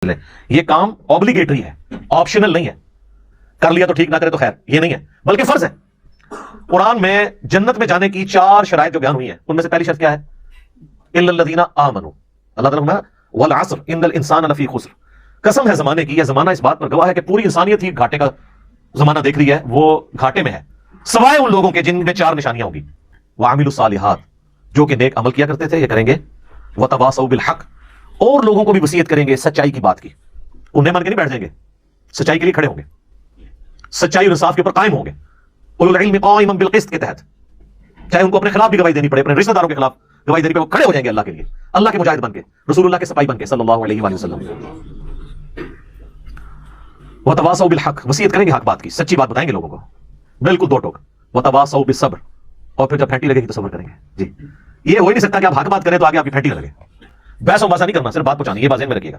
लें। ये काम ऑब्लिगेटरी है, ऑप्शनल नहीं है। कर लिया तो ठीक, ना करे तो खैर, ये नहीं है, बल्कि फर्ज है। कुरान में जन्नत में जाने की 4 शराइत जो बयान हुई है, उनमें से पहली शर्त क्या है? इल्लल्लज़ीना आमनू, अल्लाह ताला फरमाया वल अस्र इन्नल इंसान लफी खुस्र। कसम है जमाने की, यह जमाना इस बात पर गवाह है कि पूरी इंसानियत ही घाटे का जमाना देख रही है, वो घाटे में है, सवाए उन लोगों के जिनमें 4 निशानियां होंगी। वामिलु सालिहात, जो कि नेक अमल किया करते थे, ये करेंगे। वतवासौ बिल हक, और लोगों को भी वसीयत करेंगे सच्चाई की बात की। उन्हें मान के नहीं बैठ जाएंगे, सच्चाई के लिए खड़े होंगे, सच्चाई और इंसाफ के ऊपर कायम होंगे। उलुल इल्म क़ाइमन बिल क़िस्त के तहत, चाहे उनको अपने खिलाफ भी गवाही देनी पड़े, अपने रिश्तेदारों के खिलाफ गवाही देनी पड़े, वो खड़े हो जाएंगे अल्लाह के लिए, अल्लाह के मुजाहिद बनके, रसूलुल्लाह के सिपाही बनके सल्लल्लाहु अलैहि वसल्लम। वतवासौ बिल हक, वसीयत करेंगे हक बात की, सच्ची बात बताएंगे लोगों को, बिल्कुल दो टोक। वतवासौ बिस सब्र, और फिर जब फैंटी लगेगी तो सब्र करेंगे। जी, ये हो ही नहीं सकता कि आप हक बात करें तो आगे आपकी फैंटी लगे। बहस और बाजा नहीं करना, सिर्फ बात पहुंचानी, ये बात ज़हन में रखिएगा।